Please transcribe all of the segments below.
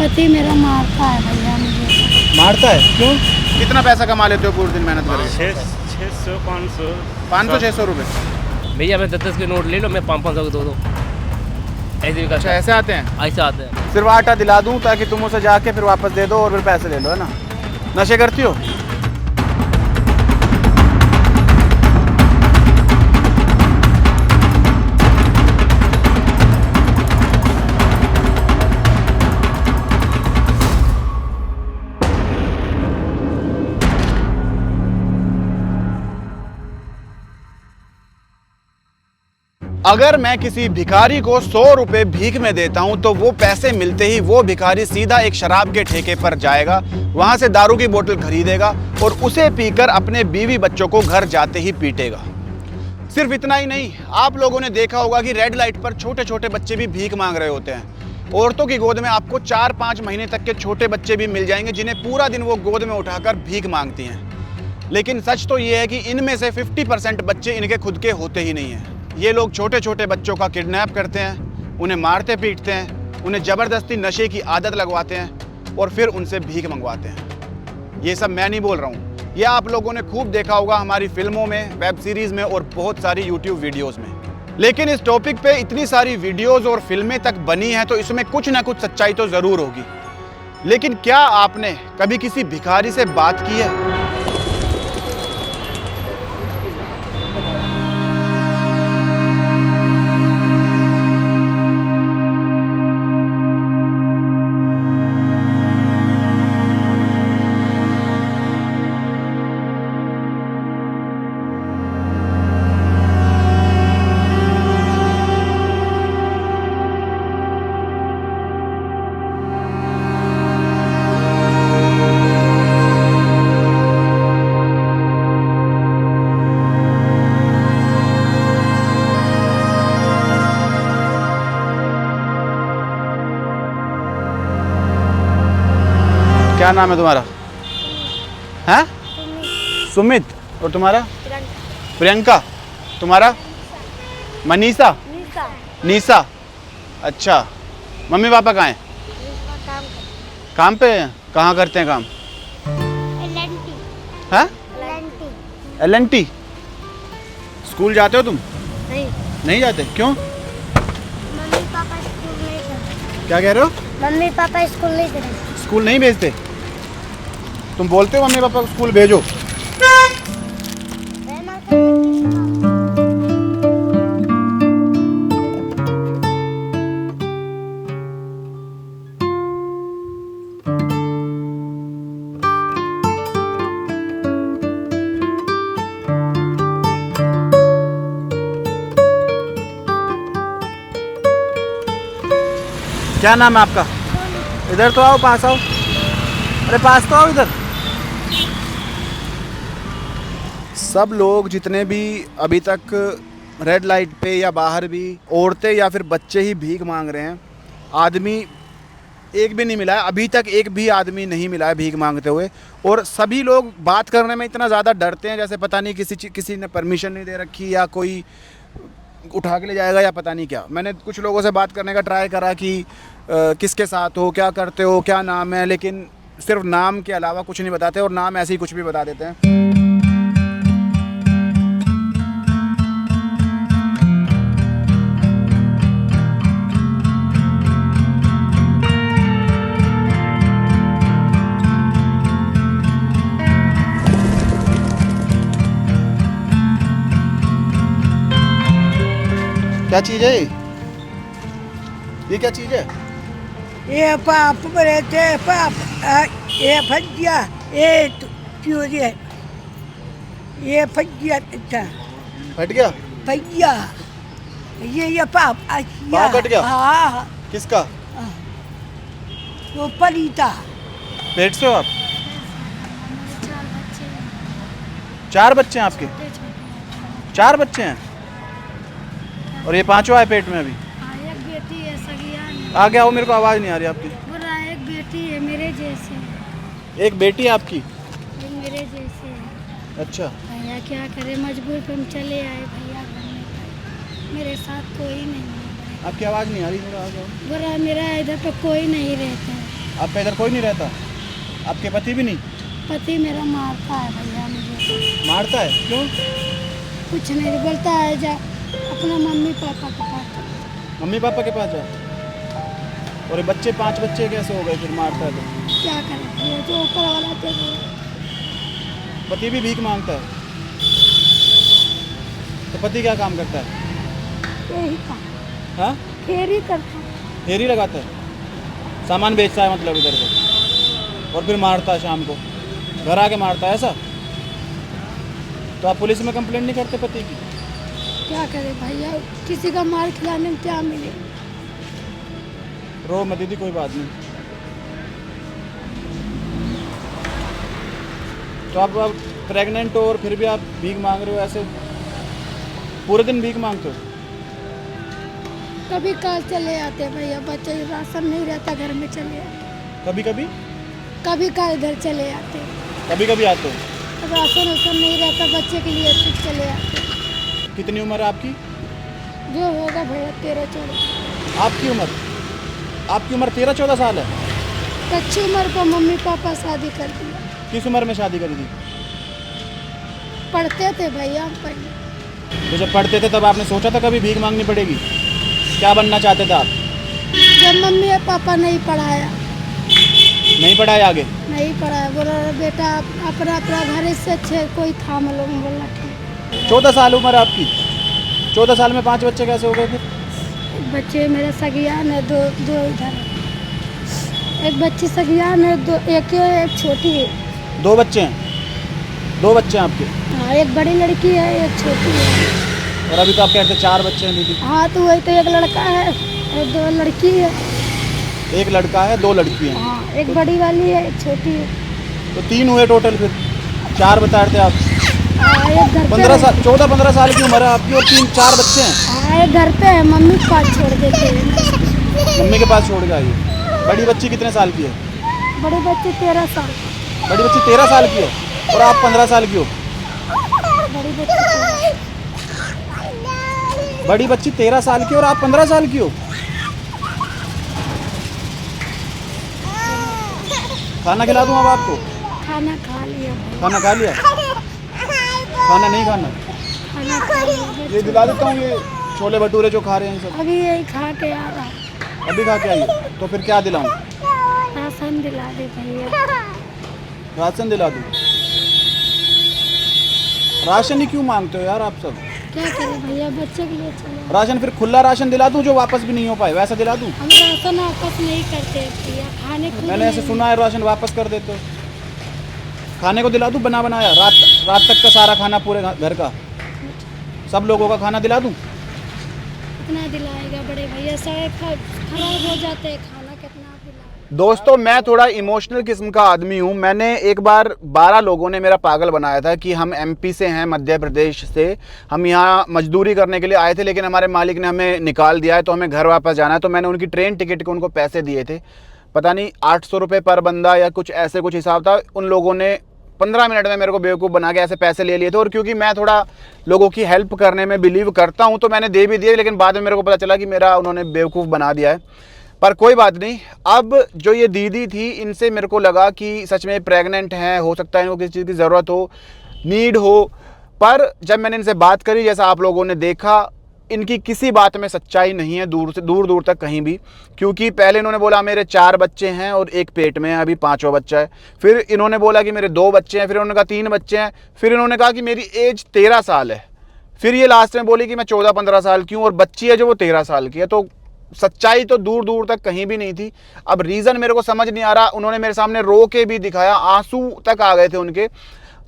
पति मेरा मारता है भैया मुझे। मारता है? क्यों? कितना पैसा कमा लेते हो पूरे दिन मेहनत करके? 600 500 500-600 रुपए। भैया मैं 10 के नोट ले लो, मैं 500 के दो ऐसे भी अच्छा, ऐसे आते हैं? ऐसे आते हैं। सिर्फ आटा दिला दूं ताकि तुम उसे जाके फिर वापस दे दो और फिर पैसे ले लो, है ना? नशे करती हो? अगर मैं किसी भिखारी को 100 रुपए भीख में देता हूं तो वो पैसे मिलते ही वो भिखारी सीधा एक शराब के ठेके पर जाएगा, वहां से दारू की बोतल खरीदेगा और उसे पीकर अपने बीवी बच्चों को घर जाते ही पीटेगा। सिर्फ इतना ही नहीं, आप लोगों ने देखा होगा कि रेड लाइट पर छोटे छोटे बच्चे भी भीख मांग रहे होते हैं। औरतों की गोद में आपको 4-5 महीने तक के छोटे बच्चे भी मिल जाएंगे जिन्हें पूरा दिन वो गोद में उठाकर भीख मांगती हैं। लेकिन सच तो ये है कि इनमें से 50% बच्चे इनके खुद के होते ही नहीं हैं। ये लोग छोटे छोटे बच्चों का किडनैप करते हैं, उन्हें मारते पीटते हैं, उन्हें ज़बरदस्ती नशे की आदत लगवाते हैं और फिर उनसे भीख मंगवाते हैं। ये सब मैं नहीं बोल रहा हूँ, ये आप लोगों ने खूब देखा होगा हमारी फिल्मों में, वेब सीरीज़ में और बहुत सारी यूट्यूब वीडियोज़ में। लेकिन इस टॉपिक पे इतनी सारी वीडियोज़ और फिल्में तक बनी हैं तो इसमें कुछ ना कुछ सच्चाई तो ज़रूर होगी। लेकिन क्या आपने कभी किसी भिखारी से बात की है? क्या नाम है तुम्हारा? हैं? सुमित। और तुम्हारा? प्रियंका। तुम्हारा? मनीषा। निशा। अच्छा, मम्मी पापा कहाँ हैं? काम पे हैं? कहाँ करते हैं काम? हैं? LNT। स्कूल जाते हो तुम? नहीं जाते? क्यों? मम्मी पापा स्कूल नहीं जाते। क्या कह रहे हो? मम्मी पापा स्कूल नहीं जाते। स्कूल नहीं भेजते? तुम बोलते हो मम्मी पापा को स्कूल भेजो? क्या नाम है आपका? इधर तो आओ, पास आओ। अरे पास तो आओ इधर। सब लोग जितने भी अभी तक रेड लाइट पे या बाहर भी औरतें या फिर बच्चे ही भीख मांग रहे हैं, आदमी एक भी नहीं मिला है अभी तक। एक भी आदमी नहीं मिला है भीख मांगते हुए। और सभी लोग बात करने में इतना ज़्यादा डरते हैं जैसे पता नहीं किसी ने परमिशन नहीं दे रखी या कोई उठा के ले जाएगा या पता नहीं क्या। मैंने कुछ लोगों से बात करने का ट्राई करा कि किसके साथ हो, क्या करते हो, क्या नाम है, लेकिन सिर्फ नाम के अलावा कुछ नहीं बताते और नाम ऐसे ही कुछ भी बता देते हैं। क्या चीज़ है ये क्या चीज़ है? ये पाप बरेते पाप ये फज्जा ये चूरे ये फज्जा था फट गया? फज्जा ये पाप पाप फट गया? हाँ किसका? वो पलीता। पेट से हो आप? 4 बच्चे हैं आपके? 4 बच्चे हैं और ये 5वां है पेट में अभी? एक बेटी है सगियान। आ गया हो, मेरे को आवाज़ नहीं आ रही आपकी। बोला एक बेटी है मेरे जैसे। एक बेटी है आपकी? एक मेरे जैसे है। अच्छा। भैया क्या करे, मजबूर पे हम चले आए भैया बनने पर। मेरे साथ कोई नहीं है। आपकी आवाज़ नहीं आ रही, मेरा आ जाओ। बोला मेरा इधर पे कोई नहीं रहता है। आपका इधर कोई नहीं रहता? आपके पति भी नहीं? पति मेरा मारता है भैया मुझे। मारता है? क्यों? कुछ नहीं बोलता है, जा अपना मम्मी पापा के पास। मम्मी पापा के पास जा। और ये बच्चे 5 बच्चे कैसे हो गए फिर मारता है तो? क्या करें भैया, जो ऊपर वाला दे। पति भी भीख मांगता है? तो पति क्या काम करता है? यही काम, हाँ, फेरी करता है। फेरी लगाता है, सामान बेचता है मतलब इधर को, और फिर मारता है शाम को, घर आके मारता है ऐसा? तो आप पुलिस में कंप्लेंट नहीं करते पति की? क्या करें भैया, किसी का मार खिलाने में क्या मिले। रो मत दीदी, कोई बात नहीं। तो आप प्रेग्नेंट हो और फिर भी आप भीख मांग रहे हो ऐसे? पूरे दिन भीख मांगते हो? कभी कल चले आते भैया, बच्चे राशन नहीं रहता घर में, चले आते। कभी कभी? कभी कल घर चले आते, कभी कभी आते हो? राशन वाशन नहीं रहता बच्चे के लिए, फिर चले आते। कितनी उम्र है आपकी? जो होगा भैया 13-14। आपकी उम्र? आपकी उम्र 13-14 साल है? अच्छी उम्र पर मम्मी पापा शादी कर दिया। किस उम्र में शादी करी थी? पढ़ते थे भैया हम पहले। तो जब पढ़ते थे तब आपने सोचा था कभी भीख मांगनी पड़ेगी? क्या बनना चाहते थे आप? जब मम्मी और पापा नहीं पढ़ाया, नहीं पढ़ाया आगे? नहीं पढ़ाया, बोला बेटा अपना अपना घर से अच्छे कोई था मालूम, बोला ठीक। 14 साल उम्र आपकी? 14 साल में 5 बच्चे कैसे हो गए फिर? बच्चे मेरा सगियान है, दो इधर, एक बच्ची सगियान है, दो एक छोटी है। 2 बच्चे हैं? 2 बच्चे हैं आपके? हाँ, एक बड़ी लड़की है, एक छोटी है। और अभी तो आप कहते हैं 4 बच्चे हैं दीदी? हाँ, तो वही तो, एक लड़का है और 2 लड़की है। एक लड़का है, 2 लड़की हैं? हाँ, एक बड़ी वाली है, एक छोटी है। तो 3 हुए टोटल फिर? 4 बता रहे थे आप? हाँ, एक घर पे 15 साल, 14-15 साल की उम्र है आपकी और 3-4 बच्चे हैं? हाँ, एक घर पे है, मम्मी के पास छोड़ देते हैं। मम्मी के पास छोड़ के आई है। बड़ी बच्ची कितने साल की है? बड़ी बच्ची 13 साल। बड़ी बच्ची 13 साल की है और आप 15 साल की हो? बड़ी बच्ची 13। बड़ी बच्ची 13 साल की और आप 15 साल की हो? खाना खिला दूं अब आपको? खाना खा लिया भाई। खाना खा लिया? खाना नहीं खाना? खाना खा लिया। ये दिला देता हूँ, ये छोले भटूरे जो खा रहे हैं सब। अभी यही खा के आ रहा। अभी खा के आइए। तो फिर क्या दिलाऊं? राशन दिला दे भैया। राशन दिला दूं? राशन ही क्यों मांगते हो यार आप सब? क्या करें भैया, बच्चे के लिए चले। राशन फिर खुला राशन दिला दूं जो वापस भी नहीं हो पाए, वैसा दिला दूं? हम राशन वापस नहीं करते भैया, खाने को मैंने ऐसे सुना है राशन वापस कर देते हो। खाने को दिला दूं बना बनाया, रात तक का सारा खाना पूरे घर का, सब लोगों का खाना दिला दूं? कितना दिलाएगा बड़े भैया, सारे खराब हो जाते हैं, खाना कितना दिलाएगा। दोस्तों, मैं थोड़ा इमोशनल किस्म का आदमी हूँ। मैंने एक बार 12 लोगों ने मेरा पागल बनाया था कि हम एमपी से हैं, मध्य प्रदेश से, हम यहाँ मजदूरी करने के लिए आए थे, लेकिन हमारे मालिक ने हमें निकाल दिया है, तो हमें घर वापस जाना है। तो मैंने उनकी ट्रेन टिकट के उनको पैसे दिए थे, पता नहीं 800 रुपये पर बंदा या कुछ ऐसे कुछ हिसाब था। उन लोगों ने 15 मिनट में मेरे को बेवकूफ़ बना के ऐसे पैसे ले लिए थे। और क्योंकि मैं थोड़ा लोगों की हेल्प करने में बिलीव करता हूँ तो मैंने दे भी दिए, लेकिन बाद में मेरे को पता चला कि मेरा उन्होंने बेवकूफ़ बना दिया है। पर कोई बात नहीं। अब जो ये दीदी थी, इनसे मेरे को लगा कि सच में प्रेग्नेंट हैं, हो सकता है इनको किसी चीज़ की ज़रूरत हो, नीड हो। पर जब मैंने इनसे बात करी, जैसा आप लोगों ने देखा, इनकी किसी बात में सच्चाई नहीं है, दूर तक कहीं भी। क्योंकि पहले इन्होंने बोला मेरे 4 बच्चे हैं और एक पेट में है, अभी 5वां बच्चा है। फिर इन्होंने बोला कि मेरे 2 बच्चे हैं, फिर उन्होंने कहा 3 बच्चे हैं, फिर इन्होंने कहा कि मेरी एज 13 साल है। फिर ये लास्ट में बोली कि मैं 14-15 साल की हूँ और बच्ची है जो वो 13 साल की है। तो सच्चाई तो दूर तक कहीं भी नहीं थी। अब रीज़न मेरे को समझ नहीं आ रहा। उन्होंने मेरे सामने रो के भी दिखाया, आंसू तक आ गए थे उनके।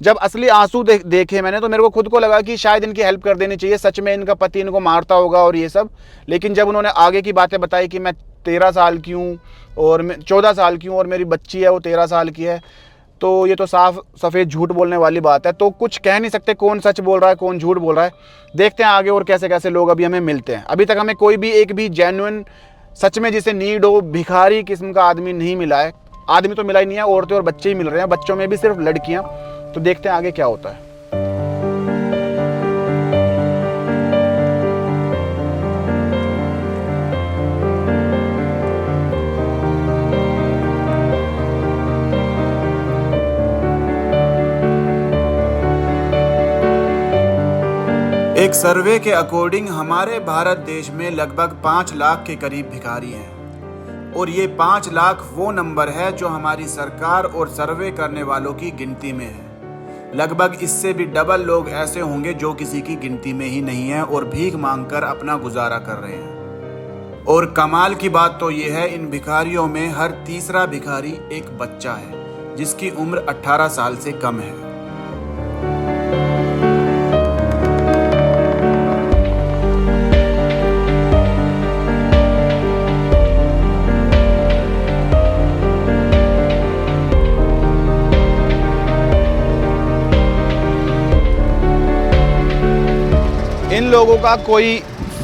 जब असली आंसू देखे मैंने तो मेरे को खुद को लगा कि शायद इनकी हेल्प कर देनी चाहिए, सच में इनका पति इनको मारता होगा और ये सब। लेकिन जब उन्होंने आगे की बातें बताई कि मैं 13 साल की हूँ और मैं 14 साल की हूँ और मेरी बच्ची है वो 13 साल की है, तो ये तो साफ सफ़ेद झूठ बोलने वाली बात है। तो कुछ कह नहीं सकते कौन सच बोल रहा है कौन झूठ बोल रहा है। देखते हैं आगे और कैसे कैसे लोग अभी हमें मिलते हैं। अभी तक हमें कोई भी एक भी जेन्युइन सच में जिसे नीड हो, भिखारी किस्म का आदमी नहीं मिला है। आदमी तो मिला ही नहीं है, औरतें और बच्चे ही मिल रहे हैं, बच्चों में भी सिर्फ लड़कियां। तो देखते हैं आगे क्या होता है। एक सर्वे के अकॉर्डिंग हमारे भारत देश में लगभग 5 लाख के करीब भिखारी हैं और ये 5 लाख वो नंबर है जो हमारी सरकार और सर्वे करने वालों की गिनती में है। लगभग इससे भी डबल लोग ऐसे होंगे जो किसी की गिनती में ही नहीं है और भीख मांगकर अपना गुजारा कर रहे हैं। और कमाल की बात तो ये है, इन भिखारियों में हर तीसरा भिखारी एक बच्चा है जिसकी उम्र 18 साल से कम है। इन लोगों का कोई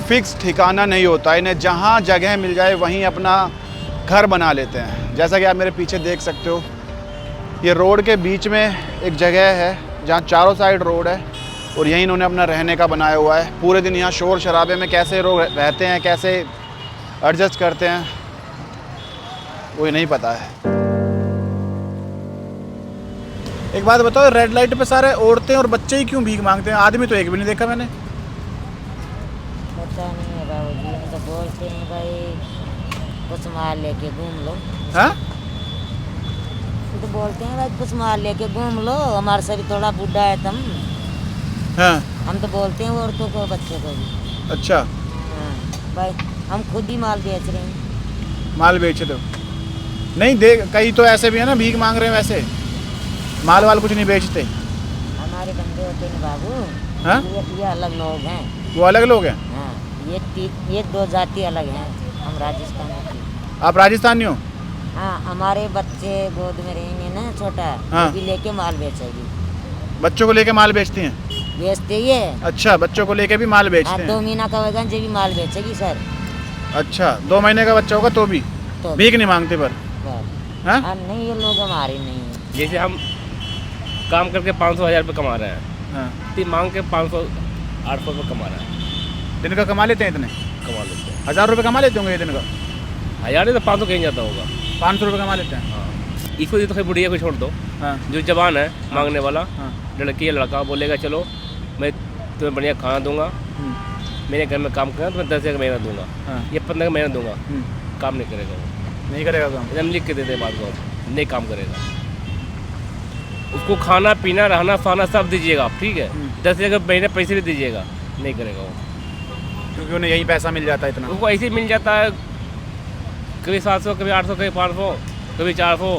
फिक्स ठिकाना नहीं होता, इन्हें जहाँ जगह मिल जाए वहीं अपना घर बना लेते हैं। जैसा कि आप मेरे पीछे देख सकते हो, ये रोड के बीच में एक जगह है जहाँ चारों साइड रोड है और यहीं इन्होंने अपना रहने का बनाया हुआ है। पूरे दिन यहाँ शोर शराबे में कैसे लोग रहते हैं, कैसे एडजस्ट करते हैं, वो नहीं पता है। एक बात बताओ, रेड लाइट पे सारे औरतें और बच्चे ही क्यों भीख मांगते हैं? आदमी तो एक भी नहीं देखा मैंने। पता नहीं है बाबूजी, हम तो बोलते हैं भाई कुछ माल लेके घूम लो। हाँ? हम तो बोलते हैं भाई कुछ माल लेके घूम लो, हमारे से भी थोड़ा बुढ़ा है तुम। हाँ। हम तो बोलते हैं औरतों को बच्चों को भी। अच्छा, हाँ भाई, हम खुद ही माल बेच रहे हैं। माल बेच दो। नहीं देख, कई तो ऐसे भी है ना भीख मांग रहे हैं, वैसे माल वाल कुछ नहीं बेचते। हमारे बंदे होते हैं बाबू। हाँ? ये अलग लोग हैं। वो अलग लोग हैं? हाँ, ये 2 जाति अलग हैं। हम राजस्थान के। आप राजस्थानी हो? हाँ, हमारे बच्चे गोद में रहेंगे ना छोटा, हाँ। वो भी लेके माल बेचेगी। बच्चों को लेके माल बेचती हैं? बेचते ही है। अच्छा, बच्चों को लेके भी माल बेचते हाँ, हैं? 2 महीना का होगा जो भी माल बेचेगी सर। अच्छा, 2 महीने का बच्चा होगा तो भी तो भीख नहीं मांगते पर? हाँ? हाँ, नहीं, ये लोग हमारे नहीं है। जैसे हम काम करके 500-1000 रुपये कमा रहे हैं, हाँ। तो मांग के 500-800 रुपये कमा रहे हैं। दिन का कमा लेते हैं इतने? कमा लेते हैं 1000 रुपये कमा लेते होंगे ये दिन का? 1000 नहीं तो 500 कहीं जाता होगा। 500 रुपये कमा लेते हैं? हाँ, इसको तो खैर बुढ़िया को छोड़ दो। हाँ। जो जवान है मांगने वाला, हाँ। लड़की या लड़का बोलेगा चलो मैं तुम्हें बढ़िया खाना दूंगा, मेरे घर में काम करना, तो मैं 10,000 का महीना दूंगा, हाँ। या 15 का महीना दूंगा, काम नहीं करेगा वो। नहीं करेगा काम? एकदम लिख के देते बात को, नहीं काम करेगा। उसको खाना पीना रहना सहना सब दीजिएगा, ठीक है, 10,000 का महीने पैसे भी दीजिएगा, नहीं करेगा वो, क्योंकि उन्हें यही पैसा मिल जाता है इतना। उनको ऐसे ही मिल जाता है, कभी 700, कभी 800, कभी 500, कभी 400,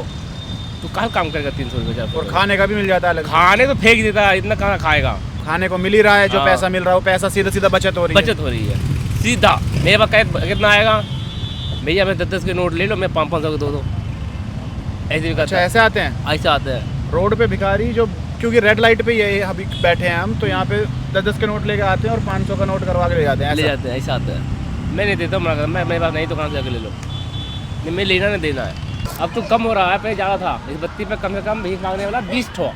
तो कहाँ काम करेगा 300 रुपये 400? और खाने का भी मिल जाता है अलग? खाने तो फेंक देता है, इतना कहाँ खाएगा? खाने को मिल ही रहा है, जो हाँ। पैसा मिल रहा है वो पैसा सीधा सीधा बचत हो रही है। बचत हो रही है सीधा। मेरे पास कितना आएगा भैया, मैं 10-10 के नोट ले लो, मैं 500-500 के दो ऐसे भी करता अच्छा, है। ऐसे आते हैं? ऐसे आते हैं रोड पे भिखारी जो, क्योंकि रेड लाइट पे ये अभी बैठे हैं हम, तो यहाँ पे 10-10 के नोट लेके आते हैं और 500 का नोट करवा के ले जाते हैं। ले ऐसा? जाते हैं, ऐसे आते हैं। मैं नहीं देता, मना करता, मैं मेरे पास नहीं तो कहाँ से जाके ले लो, नहीं मैं लेना नहीं देना है। अब तो कम हो रहा है, पहले ज़्यादा था। इस बत्ती पे कम से कम भीख मांगने वाला 20 ठो।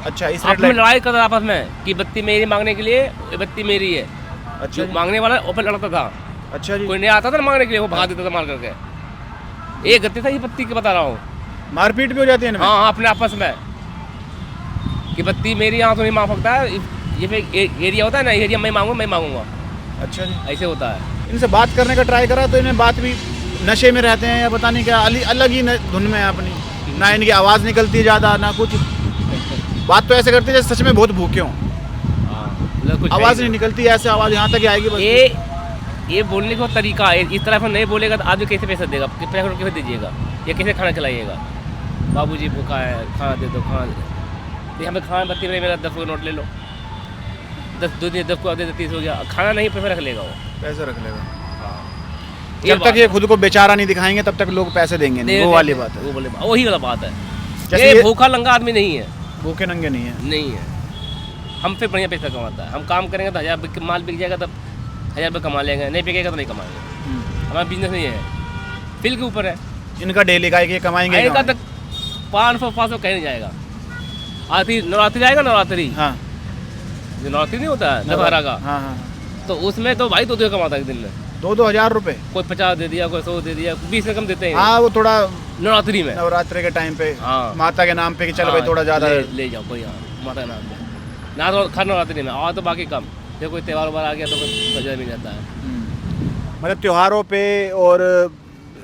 अच्छा, इस आप रेड में लाइट? लड़ाई करता आपस में कि बत्ती मेरी मांगने के लिए, ये बत्ती मेरी है। अच्छा जो जी। मांगने वाला ओपन लड़ता था, अच्छा जी। कोई नहीं आता था ना मांगने के लिए, वो भगा देता था मार करके। एक गति था ये बत्ती की, बता रहा हूँ। मारपीट भी हो जाती है इनमें? हाँ, अपने आपस में कि बत्ती मेरी, यहाँ तो नहीं मांग सकता है, ये फिर एरिया होता है ना, एरिया मैं मांगूंगा। अच्छा जी। ऐसे होता है। इनसे बात करने का ट्राई करा तो इन्हें बात भी, नशे में रहते हैं या पता नहीं क्या, अलग ही धुन में है अपनी, ना इनकी आवाज़ निकलती है ज़्यादा, ना कुछ। बात तो ऐसे करती है जैसे सच में बहुत भूखे हों। मतलब आवाज़ नहीं निकलती, ऐसे आवाज़ यहाँ तक ही आएगी बस। ये बोलने का तरीका है, इस तरह से नहीं बोलेगा तो आदमी कैसे पैसा देगा, पैसा कैसे दीजिएगा, या कैसे खाना खिलाइएगा? बाबूजी भूखा है, खाना दे दो, खाना दे दो। हमें खाना बत्ती में मेरा 10 को नोट ले लो, 10 को दे दो, 30 हो गया। खाना नहीं, पैसा रख लेगा वो, पैसे रख लेगा। ये जब तक ये खुद को बेचारा नहीं दिखाएंगे तब तक लोग पैसे देंगे नहीं, वो वाली बात है। वही वाला बात है। जैसे ये भूखा लंगा आदमी नहीं है, भूखे नंगे नहीं है। नहीं है। हम पे बढ़िया पैसा कमाता है, हम काम करेंगे तो 1000 माल बिक जाएगा, तब 1000 रुपये कमा लेंगे, नहीं बिकेगा तो नहीं कमाएंगे। हमारा बिजनेस नहीं है, बिल के ऊपर है। इनका डेली का ये कमाएंगे ही आएगा कमाएंगे। तक 500 कहीं नहीं जाएगा। आती नवरात्रि आएगा, नवरात्रि, हाँ, जो नवरात्रि नहीं होता है दशहरा का, हाँ हाँ, तो उसमें तो भाई 2 कमाता है एक दिन में। 2-2 हज़ार रुपये? कोई 50 दे दिया, कोई 100 दे दिया, 20 से कम देते हैं। हाँ, वो थोड़ा नवरात्रि में, नवरात्रि के टाइम पे हाँ, माता के नाम पे कि चलो भाई थोड़ा ज़्यादा ले जाओ कोई, हाँ, माता के नाम पे ना, तो खर नवरात्रि में और तो बाकी कम। फिर कोई त्यौहार वार आ गया तो बजट मिल जाता है। मतलब त्योहारों पे और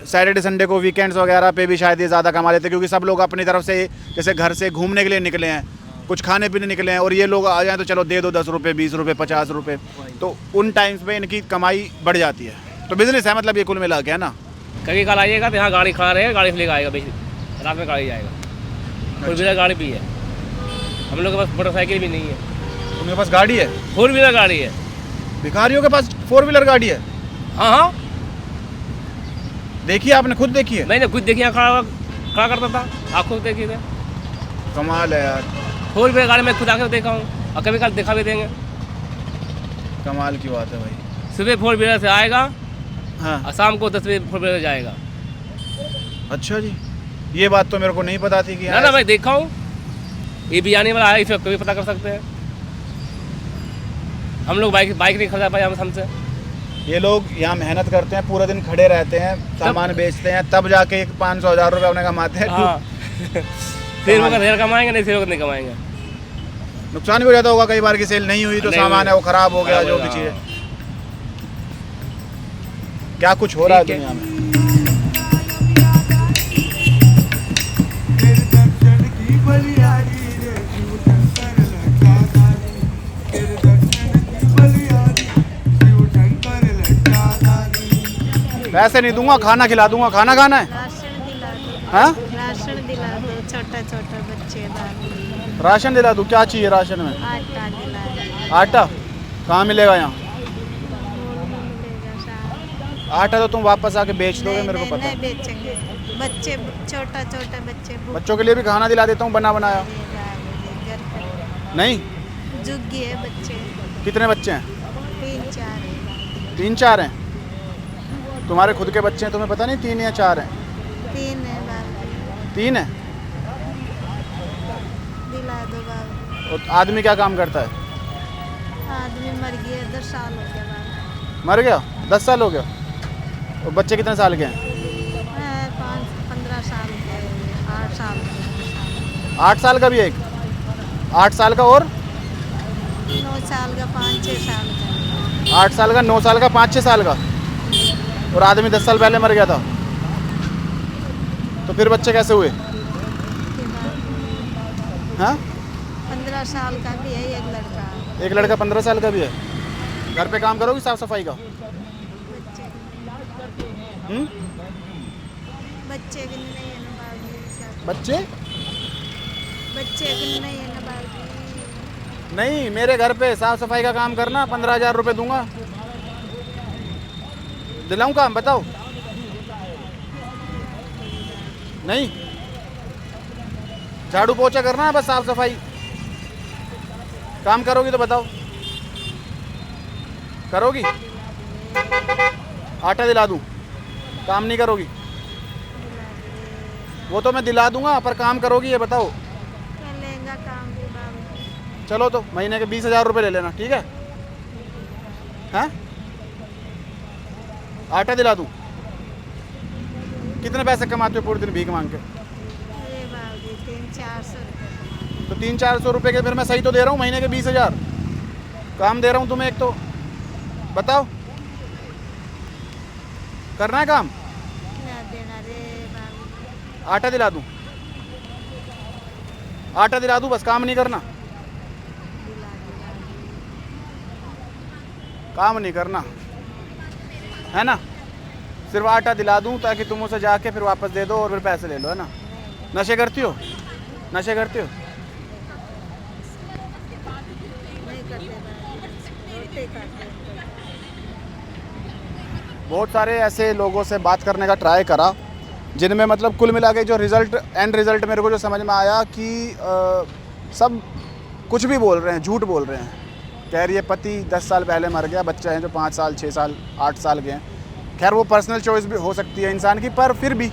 सैटरडे संडे को वीकेंड्स वगैरह पे भी शायद ये ज़्यादा कमा लेते हैं, क्योंकि सब लोग अपनी तरफ से जैसे घर से घूमने के लिए निकले हैं, कुछ खाने पीने निकले हैं, और ये लोग आ जाएं तो चलो दे दो 10 रुपये 20 रुपये 50 रुपये, तो उन टाइम्स पे इनकी कमाई बढ़ जाती है। तो बिजनेस है मतलब ये कुल मिला के, है ना। कभी कल आइएगा तो यहाँ गाड़ी खड़ा रहेगा, गाड़ी से लेकर आएगा, बेच रात में गाड़ी जाएगा। फोर व्हीलर गाड़ी भी है हम लोग के पास, मोटरसाइकिल भी नहीं है। उनके पास गाड़ी है, 4 व्हीलर गाड़ी है। भिखारियों के पास 4 व्हीलर गाड़ी है? हाँ हाँ, देखिए आपने खुद देखी है? मैंने खुद देखी, खड़ा करता था, आप खुद देखिए थे। कमाल है यार, 4 व्हीलर गाड़ी मैं खुद आकर देखा हूँ, और कभी कल दिखा भी देंगे। कमाल की बात है भाई। सुबह 4 व्हीलर से आएगा हाँ और शाम को 10 बजे 4 व्हीलर से जाएगा। अच्छा जी, ये बात तो मेरे को नहीं पता थी कि ना मैं देखा हूँ, ये भी आने वाला है, इसे कभी पता कर सकते हैं। हम लोग बाइक नहीं खरीदा पाए हमसे। ये लोग यहाँ मेहनत करते हैं, पूरा दिन खड़े रहते हैं, सामान बेचते हैं, तब जाके 500-1000 रुपये अपने कमाते हैं। हाँ फिर वो ढेर कमाएंगे, नहीं फिर नहीं कमाएंगे। नुकसान भी हो जाता होगा कई बार की सेल नहीं हुई तो नहीं सामान है वो खराब हो गया, जो भी चीज़ है। क्या कुछ हो रहा है दुनिया में। पैसे नहीं दूंगा, खाना खिला दूंगा। खाना खाना है? राशन दिला दो, हाँ राशन दिला दो, छोटा छोटा बच्चे दाल, राशन दिला दूँ? क्या चाहिए राशन में? आटा दिला दो, आटा कहाँ मिलेगा यहाँ? मूल में मिलेगा साहब। आटा तो तुम वापस आके बेच दोगे, मेरे को नहीं, पता है। नहीं बेचेंगे, बच्चे छोटा छोटा बच्चे भूखे बच्चों के लिए भी खाना दिला देता हूँ बना बनाया। हैं, घर पे नहीं, जुग्गी है बच्चे, कितने बच्चे हैं? 3-4 हैं। 3-4 हैं? तुम्हारे खुद के बच्चे हैं, तुम्हें पता नहीं 3 या 4 हैं? 3 है बाबू, 3 है? दिला दो बाबू। और आदमी क्या काम करता है? आदमी मर गया, 10 साल हो गया बाबू। मर गया? 10 साल हो गया? और बच्चे कितने साल के हैं? 5-15 साल के, 8 साल के, 8 साल का भी एक? 8 साल का और 9 साल का, 5-6 साल का। 8 साल का, 9 साल का, 5-6 साल का, और आदमी 10 साल पहले मर गया था। तो फिर बच्चे कैसे हुए? हाँ, 15 साल का भी है एक लड़का। एक लड़का 15 साल का भी है। घर पे काम करोगी साफ सफाई का? बच्चे हम्म? बच्चे की नहीं है ना बाबू, बच्चे बच्चे की नहीं है ना बाबू। नहीं, मेरे घर पे साफ सफाई का काम करना, 15,000 रुपये दूंगा। दिलाऊं काम? बताओ। नहीं, झाड़ू पोछा करना है, बस साफ सफाई। काम करोगी तो बताओ, करोगी? आटा दिला दूं? काम नहीं करोगी? वो तो मैं दिला दूंगा, पर काम करोगी ये बताओ। कर लेगा काम भी बाबू। चलो तो महीने के 20,000 रुपये ले लेना, ठीक है? हैं? आटा दिला दूं? कितने पैसे कमाते हो पूरे दिन भीख मांग के? अरे बाबू 300-400 रुपये। तो 300-400 रुपये के फिर मैं सही तो दे रहा हूँ, महीने के 20,000 काम दे रहा हूँ तुम्हें। एक तो बताओ, करना है काम? क्या देना रे बाबू। आटा दिला दूं? आटा दिला दूं, बस काम नहीं करना? दिला दिला। काम नहीं करना है ना? सिर्फ आटा दिला दूं ताकि तुम उसे जाके फिर वापस दे दो और फिर पैसे ले लो, है ना? नशे करती हो? नशे करती हो? नहीं करते बाबू, रोटी खाते हैं। बहुत सारे ऐसे लोगों से बात करने का ट्राई करा, जिनमें मतलब कुल मिला के जो रिज़ल्ट, एंड रिज़ल्ट मेरे को जो समझ में आया कि सब कुछ भी बोल रहे हैं, झूठ बोल रहे हैं। कह रही है पति 10 साल पहले मर गया, बच्चे हैं जो 5 साल 6 साल 8 साल के हैं। खैर वो पर्सनल चॉइस भी हो सकती है इंसान की, पर फिर भी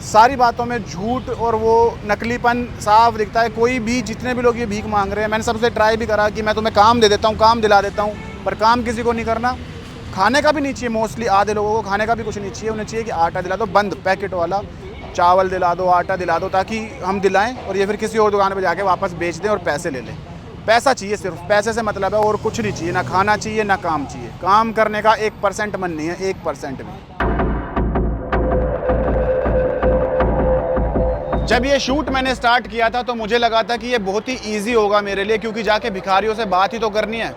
सारी बातों में झूठ और वो नकलीपन साफ दिखता है। कोई भी, जितने भी लोग ये भीख मांग रहे हैं, मैंने सबसे ट्राई भी करा कि मैं तुम्हें काम दे देता हूँ, काम दिला देता हूँ, पर काम किसी को नहीं करना। खाने का भी नहीं चाहिए, मोस्टली आधे लोगों को खाने का भी कुछ नहीं चाहिए। उन्हें चाहिए कि आटा दिला दो, बंद पैकेट वाला चावल दिला दो, आटा दिला दो, ताकि हम दिलाएं और ये फिर किसी और दुकान पे जाके वापस बेच दें और पैसे ले लें। पैसा चाहिए, सिर्फ पैसे से मतलब है और कुछ नहीं चाहिए, ना खाना चाहिए ना काम चाहिए। काम करने का 1% मन नहीं है, 1% भी। जब ये शूट मैंने स्टार्ट किया था तो मुझे लगा था कि ये बहुत ही इजी होगा मेरे लिए, क्योंकि जाके भिखारियों से बात ही तो करनी है।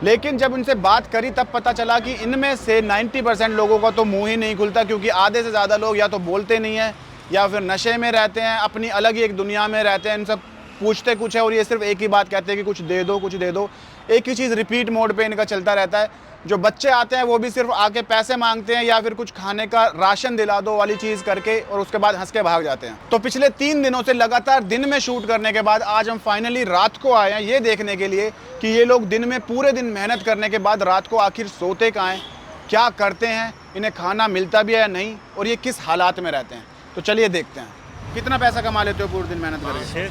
लेकिन जब उनसे बात करी तब पता चला कि इनमें से 90% लोगों का तो मुंह ही नहीं खुलता, क्योंकि आधे से ज़्यादा लोग या तो बोलते नहीं हैं या फिर नशे में रहते हैं, अपनी अलग ही एक दुनिया में रहते हैं। इनसे पूछते कुछ है और ये सिर्फ एक ही बात कहते हैं कि कुछ दे दो, कुछ दे दो। एक ही चीज़ रिपीट मोड पे इनका चलता रहता है। जो बच्चे आते हैं वो भी सिर्फ आके पैसे मांगते हैं या फिर कुछ खाने का राशन दिला दो वाली चीज़ करके, और उसके बाद हंस के भाग जाते हैं। तो पिछले 3 दिनों से लगातार दिन में शूट करने के बाद आज हम फाइनली रात को आए हैं ये देखने के लिए कि ये लोग दिन में पूरे दिन मेहनत करने के बाद रात को आखिर सोते कहाँ हैं, क्या करते हैं, इन्हें खाना मिलता भी है या नहीं, और ये किस हालात में रहते हैं। तो चलिए देखते हैं। कितना पैसा कमा लेते हो पूरे दिन मेहनत करके?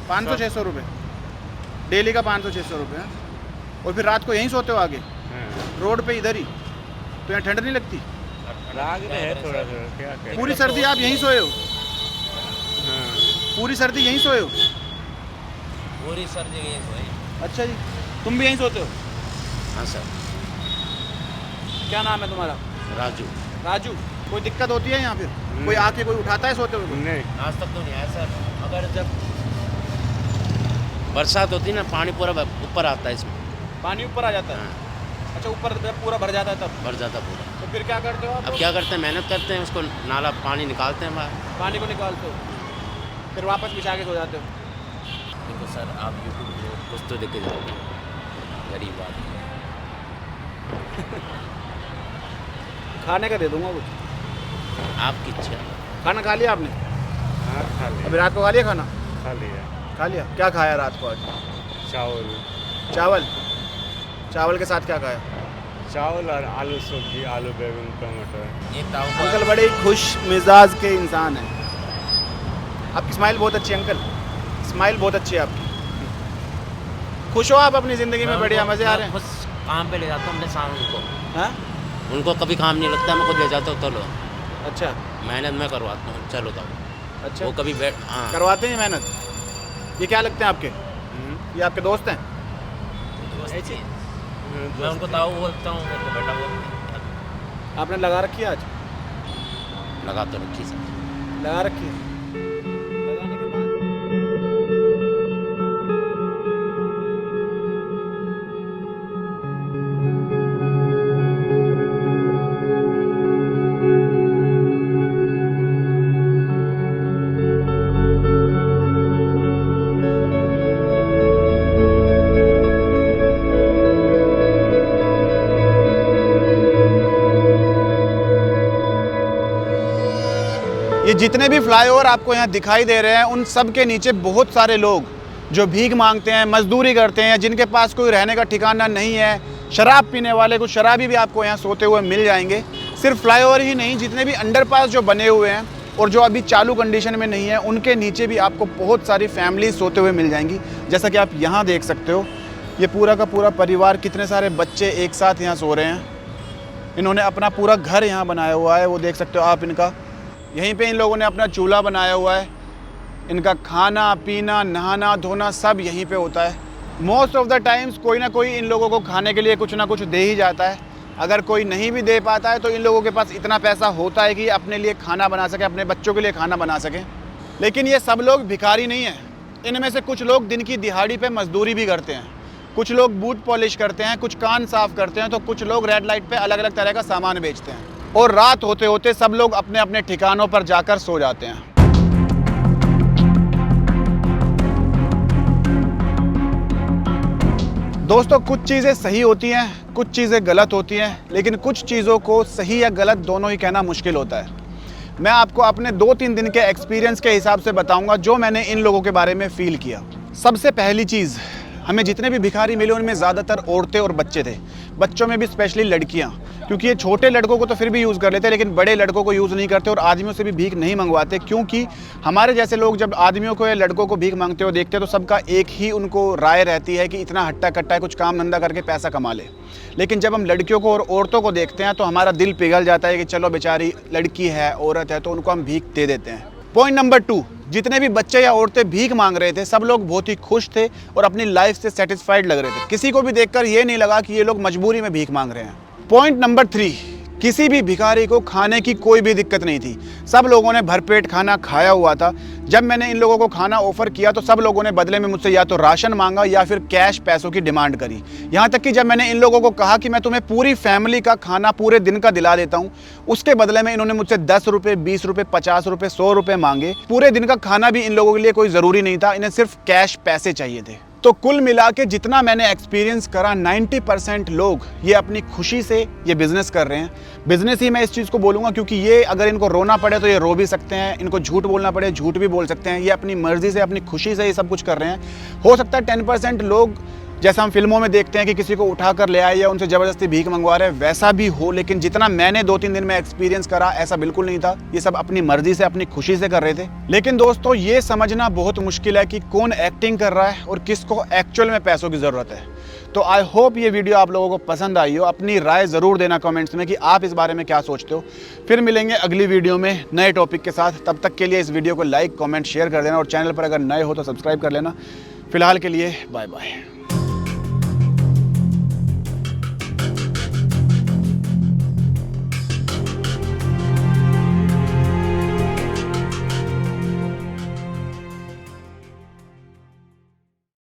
500-600 रुपये डेली का, 500-600 रुपये। और फिर रात को यहीं सोते हो आगे रोड पे इधर ही? तो यहाँ ठंड नहीं लगती? थोड़ा क्या पूरी सर्दी आप यहीं सोए हो? पूरी सर्दी यहीं सोए हो? पूरी सर्दी यहीं सोए। अच्छा जी, तुम भी यहीं सोते हो? हाँ सर। क्या नाम है तुम्हारा? राजू। राजू, कोई दिक्कत होती है यहाँ फिर? कोई आके कोई उठाता है सोते हुए? नहीं, आज तक तो नहीं आया सर। अगर जब बरसात होती है ना, पानी पूरा ऊपर आता है, इसमें पानी ऊपर आ जाता है? अच्छा, ऊपर जब पूरा भर जाता है तब? भर जाता पूरा। तो फिर क्या करते हो आप? अब क्या करते हैं, मेहनत करते हैं, उसको नाला पानी निकालते हैं बाहर। पानी को निकालते हो, फिर वापस बिछा के सो जाते हो? देखो सर, आप यूट्यूब पे कुछ तो देख के जाओगे, गरीब आदमी। खाने का दे दूंगा कुछ। आपकी इच्छा। खाना खा लिया आपने? हाँ खा लिया। अभी रात को खा लिया खाना? खा लिया। खा लिया। क्या खाया रात को आज? चावल। चावल? चावल के साथ क्या खाया? चावल और आलू सब्जी, आलू बैगन टमाटर। ये ताऊ अंकल बड़े खुश मिजाज के इंसान हैं। आपकी स्माइल बहुत अच्छी है अंकल, स्माइल बहुत अच्छी है आपकी। खुश हो आप अपनी ज़िंदगी में? बढ़िया, मज़े आ रहे हैं? बस काम पे ले जाता हूँ अपने सामने उनको। हाँ, उनको कभी काम नहीं लगता, मैं खुद ले जाता हूँ। तो लो, अच्छा मेहनत मैं करवाता हूँ, चलो ताऊ। अच्छा, वो कभी बैठ, हाँ करवाते हैं मेहनत? ये क्या लगते हैं आपके? ये आपके दोस्त हैं? मैं उनको ताऊ बोलता हूँ, उनको बेटा बोलता हूँ। आपने लगा रखी है आज? लगा तो रखी सर। लगा रखी है। लगाने के बाद ये जितने भी फ्लाईओवर आपको यहाँ दिखाई दे रहे हैं उन सब के नीचे बहुत सारे लोग जो भीख मांगते हैं, मजदूरी करते हैं, जिनके पास कोई रहने का ठिकाना नहीं है, शराब पीने वाले, कुछ शराबी भी आपको यहाँ सोते हुए मिल जाएंगे। सिर्फ फ्लाईओवर ही नहीं, जितने भी अंडरपास जो बने हुए हैं और जो अभी चालू कंडीशन में नहीं है, उनके नीचे भी आपको बहुत सारी फैमिली सोते हुए मिल जाएंगी। जैसा कि आप यहाँ देख सकते हो, ये पूरा का पूरा परिवार, कितने सारे बच्चे एक साथ यहाँ सो रहे हैं। इन्होंने अपना पूरा घर यहाँ बनाया हुआ है, वो देख सकते हो आप इनका। यहीं पे इन लोगों ने अपना चूल्हा बनाया हुआ है। इनका खाना पीना नहाना धोना सब यहीं पे होता है। मोस्ट ऑफ द टाइम्स कोई ना कोई इन लोगों को खाने के लिए कुछ ना कुछ दे ही जाता है। अगर कोई नहीं भी दे पाता है तो इन लोगों के पास इतना पैसा होता है कि अपने लिए खाना बना सके, अपने बच्चों के लिए खाना बना सके। लेकिन ये सब लोग भिखारी नहीं हैं। इनमें से कुछ लोग दिन की दिहाड़ी पे मजदूरी भी करते हैं, कुछ लोग बूट पॉलिश करते हैं, कुछ कान साफ़ करते हैं, तो कुछ लोग रेड लाइट पे अलग अलग तरह का सामान बेचते हैं। और रात होते होते सब लोग अपने अपने ठिकानों पर जाकर सो जाते हैं। दोस्तों, कुछ चीज़ें सही होती हैं, कुछ चीज़ें गलत होती हैं, लेकिन कुछ चीज़ों को सही या गलत दोनों ही कहना मुश्किल होता है। मैं आपको अपने 2-3 दिन के एक्सपीरियंस के हिसाब से बताऊंगा जो मैंने इन लोगों के बारे में फ़ील किया। सबसे पहली चीज़, हमें जितने भी भिखारी मिले उनमें ज़्यादातर औरतें और बच्चे थे। बच्चों में भी स्पेशली लड़कियां, क्योंकि ये छोटे लड़कों को तो फिर भी यूज़ कर लेते हैं लेकिन बड़े लड़कों को यूज़ नहीं करते और आदमियों से भी भीख नहीं मंगवाते। क्योंकि हमारे जैसे लोग जब आदमियों को या लड़कों को भीख मांगते हो देखते हैं तो सबका एक ही उनको राय रहती है कि इतना हट्टा कट्टा है, कुछ काम धंधा करके पैसा कमा ले। लेकिन जब हम लड़कियों को और औरतों को देखते हैं तो हमारा दिल पिघल जाता है कि चलो बेचारी लड़की है, औरत है, तो उनको हम भीख दे देते हैं। पॉइंट नंबर 2, जितने भी बच्चे या औरतें भीख मांग रहे थे सब लोग बहुत ही खुश थे और अपनी लाइफ से सेटिस्फाइड लग रहे थे। किसी को भी देखकर ये नहीं लगा कि ये लोग मजबूरी में भीख मांग रहे हैं। पॉइंट नंबर 3, किसी भी भिखारी को खाने की कोई भी दिक्कत नहीं थी। सब लोगों ने भरपेट खाना खाया हुआ था। जब मैंने इन लोगों को खाना ऑफर किया तो सब लोगों ने बदले में मुझसे या तो राशन मांगा या फिर कैश पैसों की डिमांड करी। यहाँ तक कि जब मैंने इन लोगों को कहा कि मैं तुम्हें पूरी फैमिली का खाना पूरे दिन का दिला देता हूँ, उसके बदले में इन्होंने मुझसे 10 रुपये, 20 रुपये, 50 रुपये, 100 रुपये मांगे। पूरे दिन का खाना भी इन लोगों के लिए कोई ज़रूरी नहीं था, इन्हें सिर्फ कैश पैसे चाहिए थे। तो कुल मिला के जितना मैंने एक्सपीरियंस करा 90% लोग ये अपनी खुशी से ये बिज़नेस कर रहे हैं। बिज़नेस ही मैं इस चीज़ को बोलूँगा क्योंकि ये अगर इनको रोना पड़े तो ये रो भी सकते हैं, इनको झूठ बोलना पड़े झूठ भी बोल सकते हैं। ये अपनी मर्ज़ी से अपनी खुशी से ये सब कुछ कर रहे हैं। हो सकता है 10% लोग जैसा हम फिल्मों में देखते हैं कि किसी को उठा कर ले आए या उनसे ज़बरदस्ती भीख मंगवा रहे हैं, वैसा भी हो, लेकिन जितना मैंने 2-3 दिन में एक्सपीरियंस करा ऐसा बिल्कुल नहीं था। ये सब अपनी मर्जी से अपनी खुशी से कर रहे थे। लेकिन दोस्तों ये समझना बहुत मुश्किल है कि कौन एक्टिंग कर रहा है और किसको एक्चुअल में पैसों की ज़रूरत है। तो आई होप ये वीडियो आप लोगों को पसंद आई हो। अपनी राय ज़रूर देना कमेंट्स में कि आप इस बारे में क्या सोचते हो। फिर मिलेंगे अगली वीडियो में नए टॉपिक के साथ। तब तक के लिए इस वीडियो को लाइक, कमेंट, शेयर कर देना और चैनल पर अगर नए हो तो सब्सक्राइब कर लेना। फिलहाल के लिए बाय बाय।